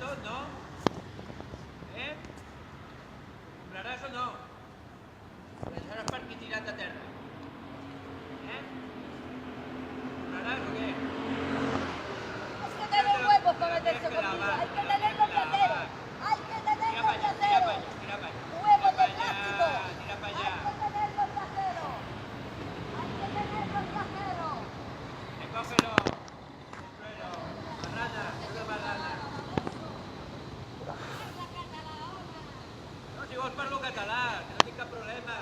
tot, no? Compraràs o no? Ho deixaràs per aquí tirat a terra. ¿Comprarás o qué? Es que tener huevos para meterse conmigo. Hay que tenerlo viajero. Hay que tenerlo viajero. Huevos de plástico. Tira para allá. Hay que tenerlo viajero. Hay que tenerlo viajero. Cógelo. Cógelo. Marrana, una marrana. No, si vols parlo català, que no tinc cap problema.